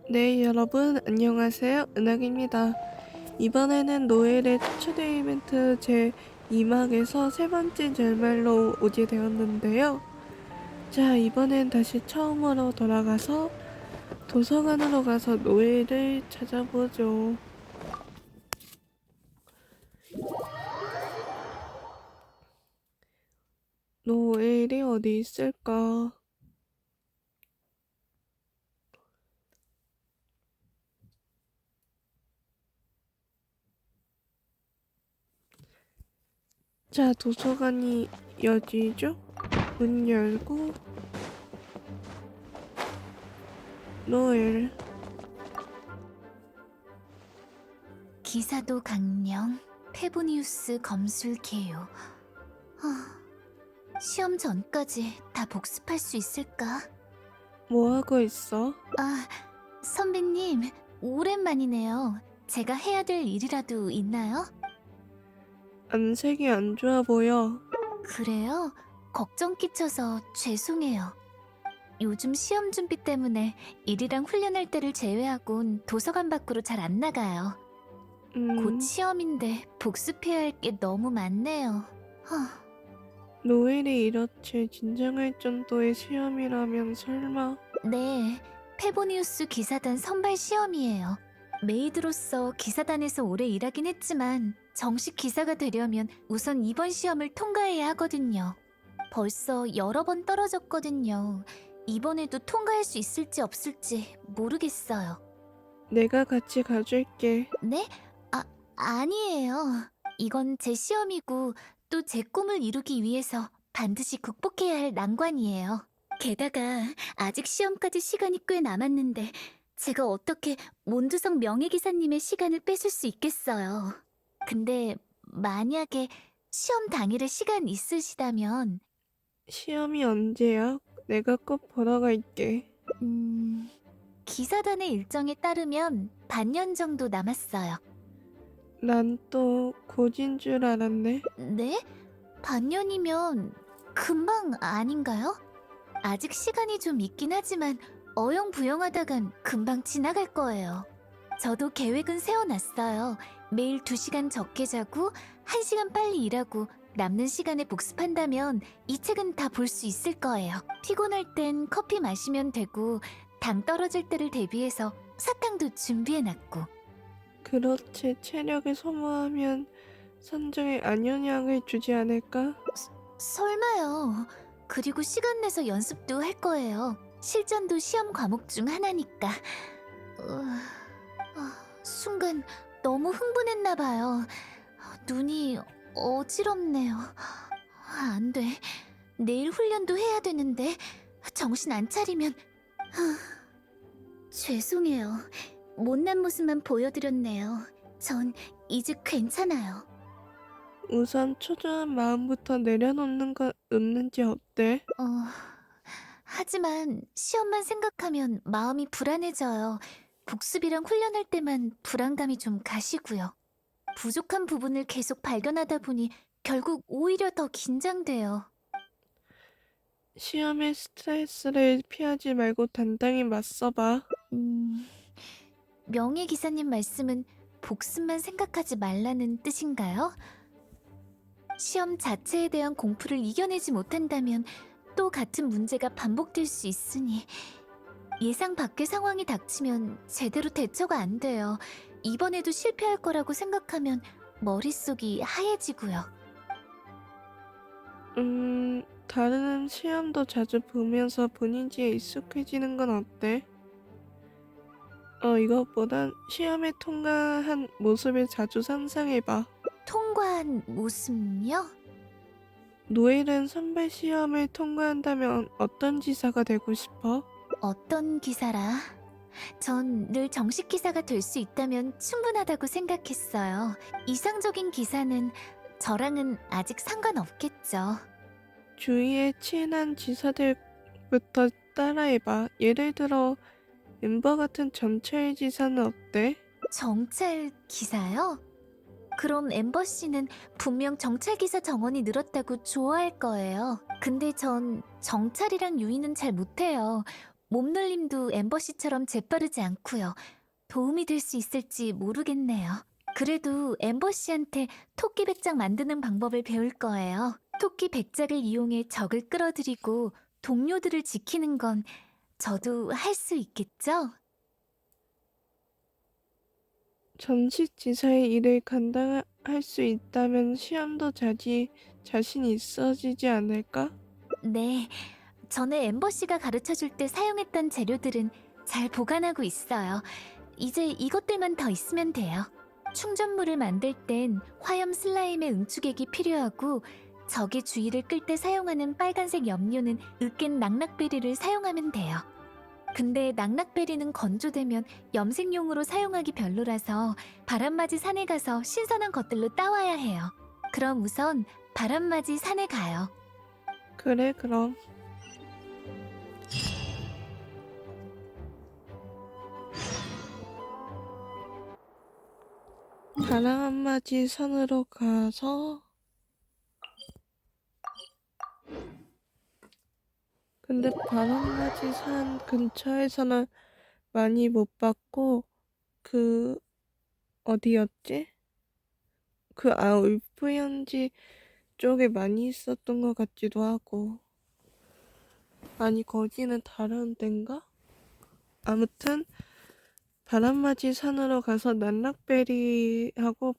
네, 여러분, 안녕하세요. 은학입니다. 이번에는 노엘의 초대 이벤트 제 2막에서 세 번째 절말로 오게 되었는데요. 자, 이번엔 다시 처음으로 돌아가서 도서관으로 가서 노엘을 찾아보죠. 노엘이 어디 있을까? 자, 도서관이 여기죠? 문 열고 노엘. 기사도 강령, 페보니우스 검술 개요. 시험 전까지 다 복습할 수 있을까? 뭐 하고 있어? 아, 선배님, 오랜만이네요. 제가 해야 될 일이라도 있나요? 안색이 안 좋아 보여. 그래요? 걱정 끼쳐서 죄송해요. 요즘 시험 준비 때문에 일이랑 훈련할 때를 제외하곤 도서관 밖으로 잘 안 나가요. 곧 시험인데 복습해야 할 게 너무 많네요. 노엘이 이렇게 긴장할 정도의 시험이라면 설마. 네, 페보니우스 기사단 선발 시험이에요. 메이드로서 기사단에서 오래 일하긴 했지만 정식 기사가 되려면 우선 이번 시험을 통과해야 하거든요. 벌써 여러 번 떨어졌거든요. 이번에도 통과할 수 있을지 없을지 모르겠어요. 내가 같이 가줄게. 네? 아니에요. 이건 제 시험이고 또 제 꿈을 이루기 위해서 반드시 극복해야 할 난관이에요. 게다가 아직 시험까지 시간이 꽤 남았는데 제가 어떻게 몬드성 명예기사님의 시간을 뺏을 수 있겠어요. 근데 만약에 시험 당일에 시간 있으시다면 시험이 언제야? 내가 꼭 보러 갈게. 기사단의 일정에 따르면 반년 정도 남았어요. 난 또 곧인 줄 알았네. 네? 반년이면 금방 아닌가요? 아직 시간이 좀 있긴 하지만 어영부영하다간 금방 지나갈 거예요. 저도 계획은 세워놨어요. 매일 2시간 적게 자고 1시간 빨리 일하고 남는 시간에 복습한다면 이 책은 다 볼 수 있을 거예요. 피곤할 땐 커피 마시면 되고 당 떨어질 때를 대비해서 사탕도 준비해놨고. 그렇지, 체력을 소모하면 선정에 안영향을 주지 않을까? 설마요. 그리고 시간 내서 연습도 할 거예요. 실전도 시험 과목 중 하나니까. 순간 너무 흥분했나 봐요. 눈이 어지럽네요. 안 돼. 내일 훈련도 해야 되는데 정신 안 차리면. 죄송해요. 못난 모습만 보여드렸네요. 전 이제 괜찮아요. 우선 초조한 마음부터 내려놓는 건 없는지 어때? 하지만 시험만 생각하면 마음이 불안해져요. 복습이랑 훈련할 때만 불안감이 좀 가시고요. 부족한 부분을 계속 발견하다 보니 결국 오히려 더 긴장돼요. 시험의 스트레스를 피하지 말고 단단히 맞서봐. 명예 기사님 말씀은 복습만 생각하지 말라는 뜻인가요? 시험 자체에 대한 공포를 이겨내지 못한다면 또 같은 문제가 반복될 수 있으니 예상 밖의 상황이 닥치면 제대로 대처가 안 돼요. 이번에도 실패할 거라고 생각하면 머릿속이 하얘지고요. 다른 시험도 자주 보면서 본인지에 익숙해지는 건 어때? 이것보단 시험에 통과한 모습을 자주 상상해봐. 통과한 모습요? 노엘은 선발 시험을 통과한다면 어떤 지사가 되고 싶어? 어떤 기사라? 전 늘 정식 기사가 될 수 있다면 충분하다고 생각했어요. 이상적인 기사는 저랑은 아직 상관없겠죠. 주위에 친한 지사들부터 따라해봐. 예를 들어 엠버 같은 전철 지사는 어때? 정찰 기사요? 그럼 엠버 씨는 분명 정찰 기사 정원이 늘었다고 좋아할 거예요. 근데 전 정찰이랑 유인은 잘 못해요. 몸놀림도 엠버씨처럼 재빠르지 않고요. 도움이 될 수 있을지 모르겠네요. 그래도 엠버씨한테 토끼 백작 만드는 방법을 배울 거예요. 토끼 백작을 이용해 적을 끌어들이고 동료들을 지키는 건 저도 할 수 있겠죠? 전시지사의 일을 감당할 수 있다면 시험도 자신 있어지지 않을까? 네, 전에 엠버씨가 가르쳐줄 때 사용했던 재료들은 잘 보관하고 있어요. 이제 이것들만 더 있으면 돼요. 충전물을 만들 땐 화염 슬라임의 응축액이 필요하고 적의 주의를 끌 때 사용하는 빨간색 염료는 으깬 낙낙베리를 사용하면 돼요. 근데 낙낙베리는 건조되면 염색용으로 사용하기 별로라서 바람맞이 산에 가서 신선한 것들로 따와야 해요. 그럼 우선 바람맞이 산에 가요. 그래, 그럼. 바람맞이 산으로 가서 근데 바람맞이 산 근처에서는 많이 못 봤고 그 어디였지? 울프 현지 쪽에 많이 있었던 것 같기도 하고. 아니, 거기는 다른 데인가? 아무튼 바람맞이 산으로 가서 난락베리하고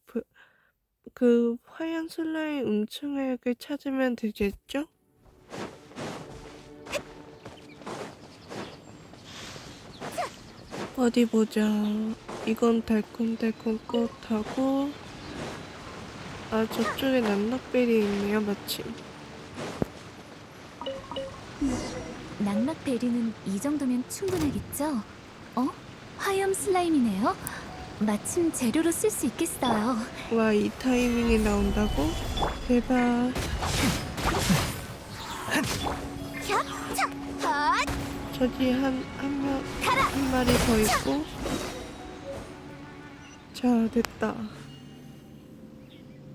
그 화양 슬라임 음충액을 찾으면 되겠죠? 어디 보자. 이건 달콤달콤 꽃하고 저쪽에 난락베리 있네요, 마침. 낙낙베리는 이 정도면 충분하겠죠? 화염 슬라임이네요? 마침 재료로 쓸 수 있겠어요. 와, 이 타이밍에 나온다고? 대박. 저기 한 마리 더 있고. 자, 됐다.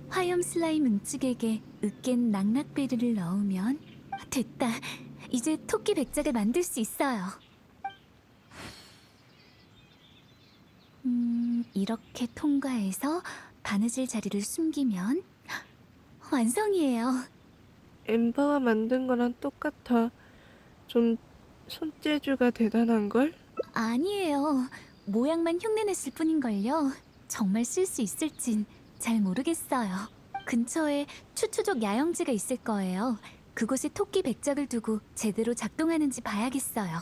화염 슬라임 응축액에 으깬 낙낙베리를 넣으면 됐다. 이제 토끼 백작을 만들 수 있어요. 이렇게 통과해서 바느질 자리를 숨기면 완성이에요. 엠버가 만든 거랑 똑같아. 좀 손재주가 대단한걸? 아니에요. 모양만 흉내냈을 뿐인걸요. 정말 쓸 수 있을진 잘 모르겠어요. 근처에 추추족 야영지가 있을 거예요. 그곳에 토끼 백작을 두고 제대로 작동하는지 봐야겠어요.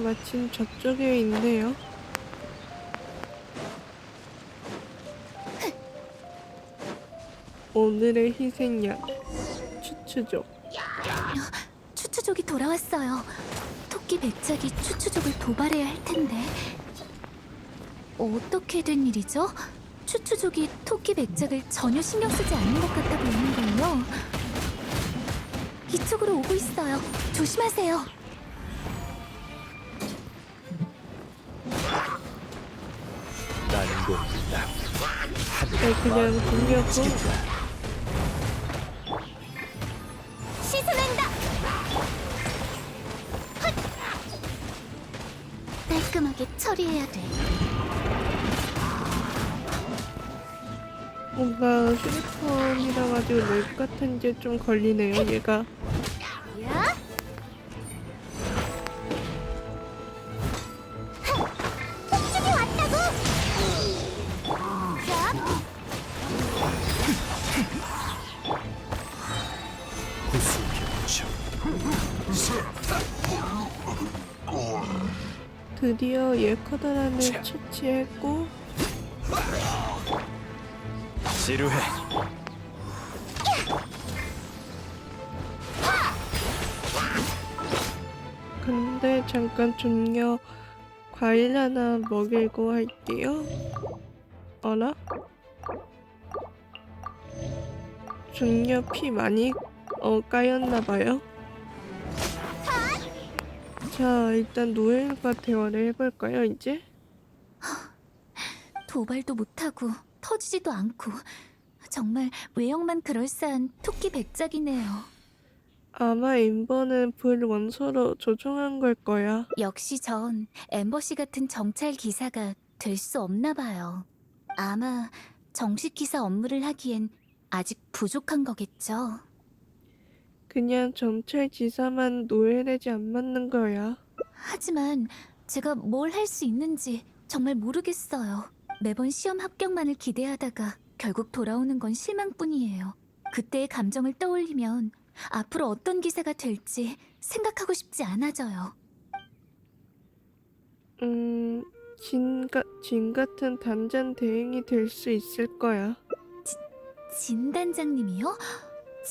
마침 저쪽에 있네요. 오늘의 희생양 추추족. 추추족이 돌아왔어요. 토끼 백작이 추추족을 도발해야 할 텐데 어떻게 된 일이죠? 추추족이 토끼 백작을 전혀 신경 쓰지 않는 것 같아 보이는군요. 이쪽으로 오고 있어요. 조심하세요. 난공불락 그냥 돌려고. 시즌한다. 깔끔하게 처리해야 돼. 뭔가 휴대폰이라 가지고 랩 같은 게 좀 걸리네요, 얘가. 야! 폭죽이 왔다고! 드디어 얘 커다란을 처치했고. 지루해. 근데 잠깐 좀요, 과일 하나 먹이고 할게요. 어라? 좀요 피 많이 까였나봐요. 자, 일단 노엘과 대화를 해볼까요, 이제? 도발도 못하고 터지지도 않고 정말 외형만 그럴싸한 토끼 백작이네요. 아마 엠버는 불 원소로 조종한 걸 거야. 역시 전 엠버 씨 같은 정찰 기사가 될 수 없나 봐요. 아마 정식 기사 업무를 하기엔 아직 부족한 거겠죠. 그냥 정찰 지사만 노예되지 안 맞는 거야. 하지만 제가 뭘 할 수 있는지 정말 모르겠어요. 매번 시험 합격만을 기대하다가 결국 돌아오는 건 실망뿐이에요. 그때의 감정을 떠올리면 앞으로 어떤 기사가 될지 생각하고 싶지 않아져요. 진 같은 단장 대행이 될 수 있을 거야. 진 단장님이요?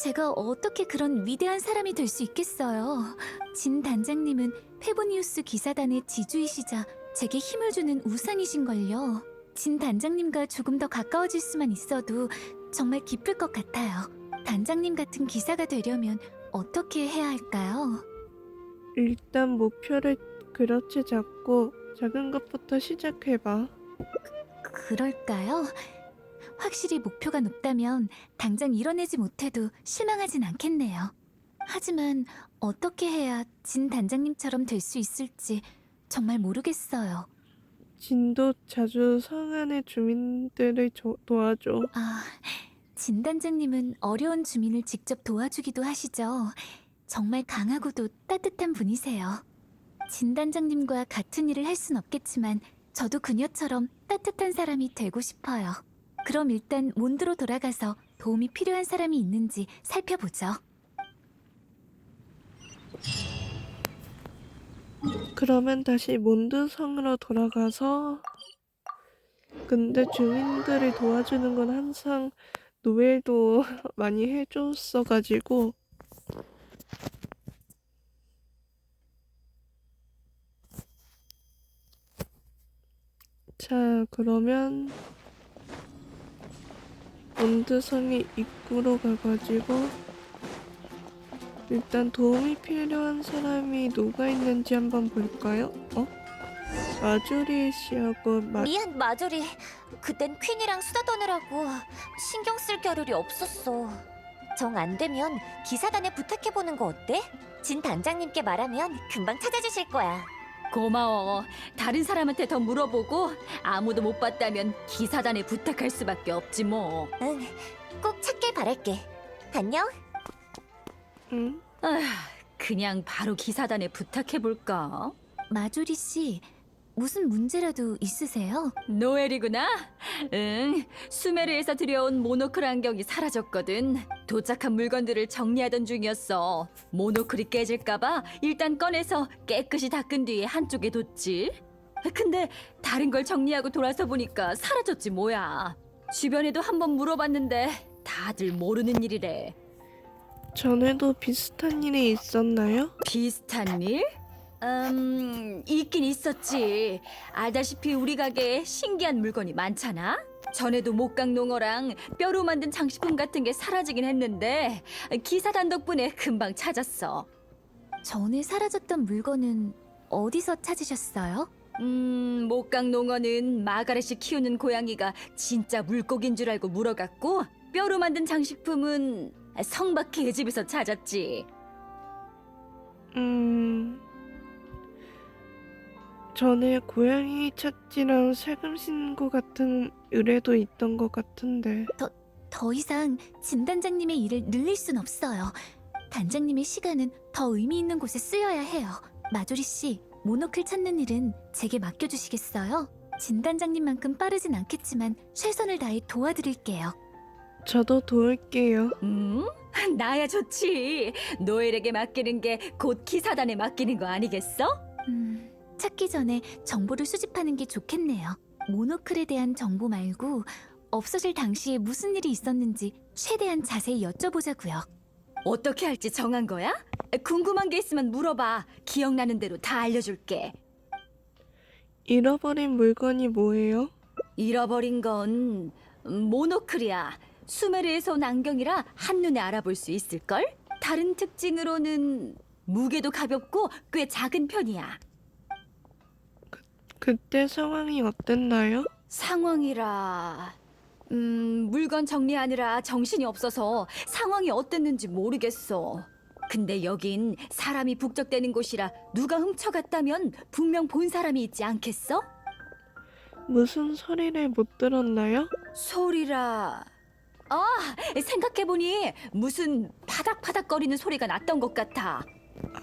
제가 어떻게 그런 위대한 사람이 될 수 있겠어요. 진 단장님은 페보니우스 기사단의 지주이시자 제게 힘을 주는 우상이신걸요. 진 단장님과 조금 더 가까워질 수만 있어도 정말 기쁠 것 같아요. 단장님 같은 기사가 되려면 어떻게 해야 할까요? 일단 목표를 그렇게 잡고 작은 것부터 시작해봐. 그럴까요? 확실히 목표가 높다면 당장 이뤄내지 못해도 실망하진 않겠네요. 하지만 어떻게 해야 진 단장님처럼 될 수 있을지 정말 모르겠어요. 진도 자주 성 안의 주민들을 도와줘. 진 단장님은 어려운 주민을 직접 도와주기도 하시죠. 정말 강하고도 따뜻한 분이세요. 진 단장님과 같은 일을 할 순 없겠지만 저도 그녀처럼 따뜻한 사람이 되고 싶어요. 그럼 일단 몬드로 돌아가서 도움이 필요한 사람이 있는지 살펴보죠. 그러면 다시 몬드성으로 돌아가서 근데 주민들을 도와주는 건 항상 노엘도 많이 해줬어가지고 자 그러면 몬드성의 입구로 가가지고 일단 도움이 필요한 사람이 누가 있는지 한번 볼까요? 마조리 씨하고 미안 마조리, 그땐 퀸이랑 수다 떠느라고 신경 쓸 겨를이 없었어. 정 안 되면 기사단에 부탁해보는 거 어때? 진 단장님께 말하면 금방 찾아주실 거야. 고마워. 다른 사람한테 더 물어보고 아무도 못 봤다면 기사단에 부탁할 수밖에 없지 뭐. 응, 꼭 찾길 바랄게. 안녕. 응? 그냥 바로 기사단에 부탁해볼까? 마조리 씨, 무슨 문제라도 있으세요? 노엘이구나? 응, 수메르에서 들여온 모노클 안경이 사라졌거든. 도착한 물건들을 정리하던 중이었어. 모노클이 깨질까봐 일단 꺼내서 깨끗이 닦은 뒤에 한쪽에 뒀지. 근데 다른 걸 정리하고 돌아서 보니까 사라졌지 뭐야. 주변에도 한번 물어봤는데 다들 모르는 일이래. 전에도 비슷한 일이 있었나요? 비슷한 일? 있긴 있었지. 알다시피 우리 가게에 신기한 물건이 많잖아? 전에도 목각농어랑 뼈로 만든 장식품 같은 게 사라지긴 했는데 기사단 덕분에 금방 찾았어. 전에 사라졌던 물건은 어디서 찾으셨어요? 목각농어는 마가렛이 키우는 고양이가 진짜 물고기인 줄 알고 물어갔고, 뼈로 만든 장식품은 성박해의 집에서 찾았지. 전에 고양이 찾지랑 세금 신고 같은 의뢰도 있던 것 같은데 더 이상 진 단장님의 일을 늘릴 순 없어요. 단장님의 시간은 더 의미 있는 곳에 쓰여야 해요. 마조리 씨, 모노클 찾는 일은 제게 맡겨주시겠어요? 진 단장님만큼 빠르진 않겠지만 최선을 다해 도와드릴게요. 저도 도울게요. 나야 좋지. 노엘에게 맡기는 게 곧 기사단에 맡기는 거 아니겠어? 찾기 전에 정보를 수집하는 게 좋겠네요. 모노클에 대한 정보 말고 없어질 당시에 무슨 일이 있었는지 최대한 자세히 여쭤보자고요. 어떻게 할지 정한 거야? 궁금한 게 있으면 물어봐. 기억나는 대로 다 알려줄게. 잃어버린 물건이 뭐예요? 잃어버린 건 모노클이야. 수메르에서 온 안경이라 한눈에 알아볼 수 있을걸? 다른 특징으로는 무게도 가볍고 꽤 작은 편이야. 그때 상황이 어땠나요? 상황이라... 물건 정리하느라 정신이 없어서 상황이 어땠는지 모르겠어. 근데 여긴 사람이 북적대는 곳이라 누가 훔쳐갔다면 분명 본 사람이 있지 않겠어? 무슨 소리를 못 들었나요? 소리라... 아, 생각해보니 무슨 파닥파닥거리는 소리가 났던 것 같아.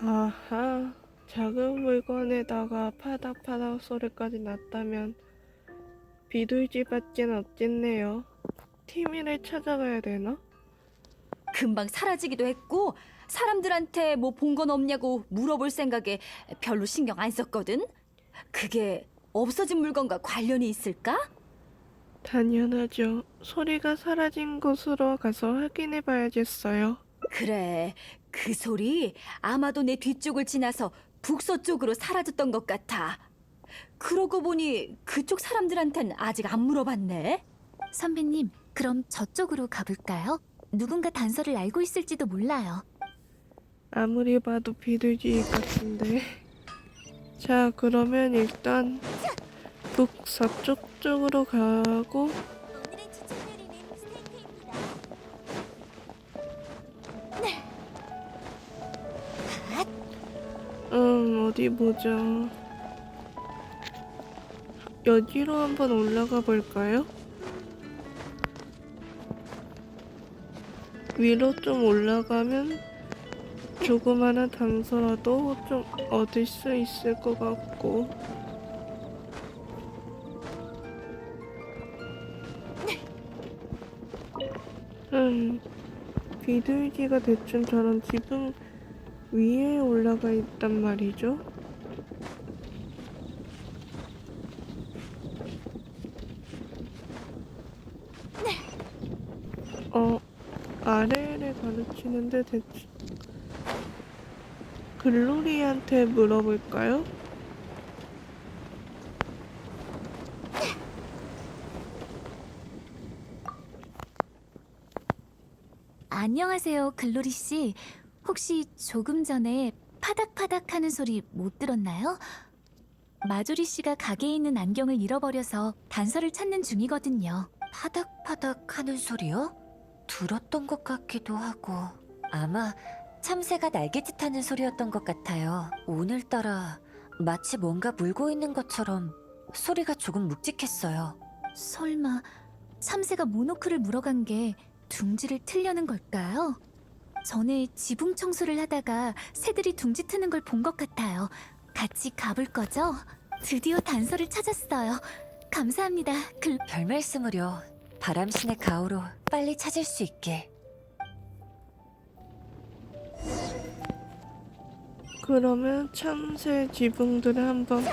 아하, 작은 물건에다가 파닥파닥 소리까지 났다면 비둘기밖엔 없겠네요. 티미를 찾아가야 되나? 금방 사라지기도 했고 사람들한테 뭐 본 건 없냐고 물어볼 생각에 별로 신경 안 썼거든. 그게 없어진 물건과 관련이 있을까? 당연하죠. 소리가 사라진 곳으로 가서 확인해 봐야겠어요. 그래, 그 소리 아마도 내 뒤쪽을 지나서 북서쪽으로 사라졌던 것 같아. 그러고 보니 그쪽 사람들한텐 아직 안 물어봤네. 선배님, 그럼 저쪽으로 가볼까요? 누군가 단서를 알고 있을지도 몰라요. 아무리 봐도 비둘기 같은데. 자, 그러면 일단 북서쪽 쪽으로 가고 오늘의 추천 요리는 스테이크입니다. 어디 보자. 여기로 한번 올라가 볼까요? 위로 좀 올라가면 조그마한 단서라도 좀 얻을 수 있을 것 같고. 비둘기가 대충 저런 지붕 위에 올라가 있단 말이죠. 아래를 가르치는데 대충 글로리한테 물어볼까요? 안녕하세요, 글로리 씨. 혹시 조금 전에 파닥파닥 하는 소리 못 들었나요? 마조리 씨가 가게에 있는 안경을 잃어버려서 단서를 찾는 중이거든요. 파닥파닥 하는 소리요? 들었던 것 같기도 하고 아마 참새가 날갯짓 하는 소리였던 것 같아요. 오늘따라 마치 뭔가 물고 있는 것처럼 소리가 조금 묵직했어요. 설마 참새가 모노클을 물어간 게 둥지를 틀려는 걸까요? 전에 지붕 청소를 하다가 새들이 둥지 트는 걸 본 것 같아요. 같이 가볼 거죠? 드디어 단서를 찾았어요. 감사합니다. 별 말씀을요. 바람신의 가호로 빨리 찾을 수 있게. 그러면 참새 지붕들을 한번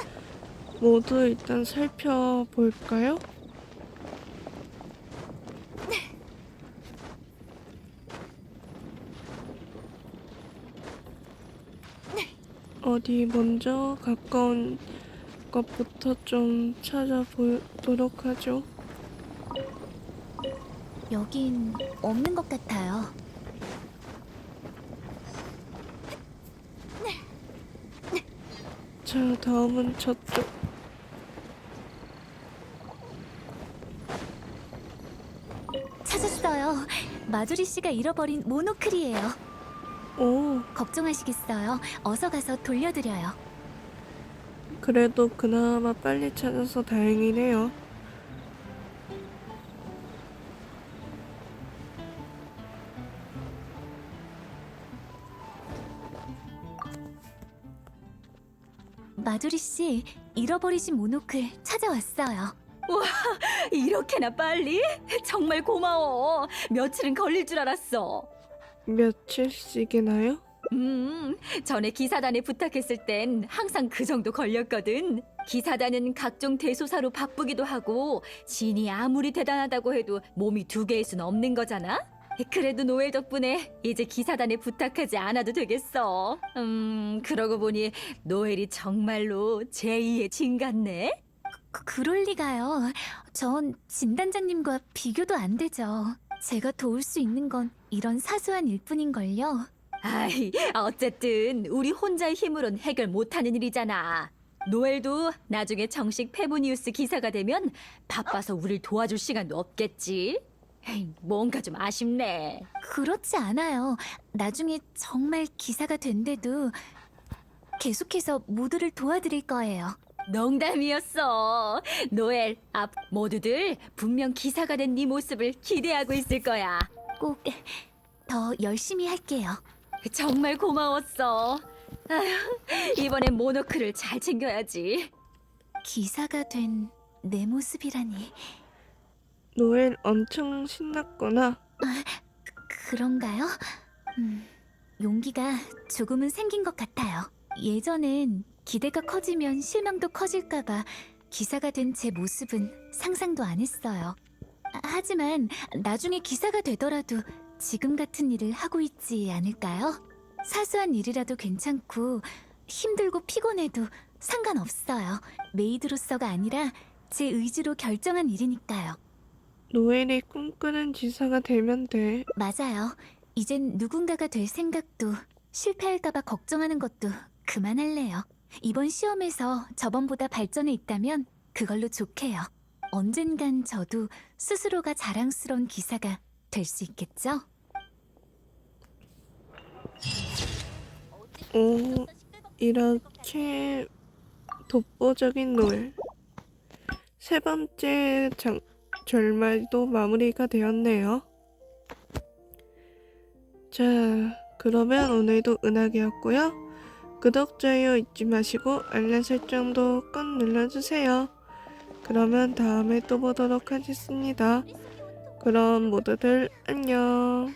모두 일단 살펴볼까요? 어디 먼저 가까운 것부터 좀 찾아보도록 하죠. 여긴 없는 것 같아요. 자, 다음은 저쪽. 찾았어요. 마조리 씨가 잃어버린 모노클이에요. 오, 걱정하시겠어요? 어서 가서 돌려드려요. 그래도 그나마 빨리 찾아서 다행이네요. 마조리 씨, 잃어버리신 모노클 찾아왔어요. 이렇게나 빨리? 정말 고마워. 며칠은 걸릴 줄 알았어. 며칠씩이나요? 전에 기사단에 부탁했을 땐 항상 그 정도 걸렸거든. 기사단은 각종 대소사로 바쁘기도 하고 진이 아무리 대단하다고 해도 몸이 두 개일 순 없는 거잖아. 그래도 노엘 덕분에 이제 기사단에 부탁하지 않아도 되겠어. 그러고 보니 노엘이 정말로 제2의 진 같네. 그럴 리가요. 전 진단장님과 비교도 안 되죠. 제가 도울 수 있는 건 이런 사소한 일뿐인걸요. 아이, 어쨌든 우리 혼자의 힘으론 해결 못하는 일이잖아. 노엘도 나중에 정식 페보니우스 기사가 되면 바빠서 우릴 도와줄 시간도 없겠지. 에이, 뭔가 좀 아쉽네. 그렇지 않아요. 나중에 정말 기사가 된대도 계속해서 모두를 도와드릴 거예요. 농담이었어. 노엘, 앞 모두들 분명 기사가 된 네 모습을 기대하고 있을 거야. 꼭 더 열심히 할게요. 정말 고마웠어. 아휴, 이번엔 모노크를 잘 챙겨야지. 기사가 된 내 모습이라니. 노엘 엄청 신났구나. 그런가요? 용기가 조금은 생긴 것 같아요. 예전엔 기대가 커지면 실망도 커질까봐 기사가 된 제 모습은 상상도 안 했어요. 하지만 나중에 기사가 되더라도 지금 같은 일을 하고 있지 않을까요? 사소한 일이라도 괜찮고 힘들고 피곤해도 상관없어요. 메이드로서가 아니라 제 의지로 결정한 일이니까요. 노엘이 꿈꾸는 기사가 되면 돼. 맞아요. 이젠 누군가가 될 생각도 실패할까봐 걱정하는 것도 그만할래요. 이번 시험에서 저번보다 발전해 있다면 그걸로 좋게요. 언젠간 저도 스스로가 자랑스러운 기사가 될 수 있겠죠? 오, 이렇게 독보적인 노엘. 세 번째 절말도 마무리가 되었네요. 자, 그러면 오늘도 은하계였고요. 구독, 좋아요 잊지 마시고 알람 설정도 꼭 눌러주세요. 그러면 다음에 또 보도록 하겠습니다. 그럼 모두들 안녕.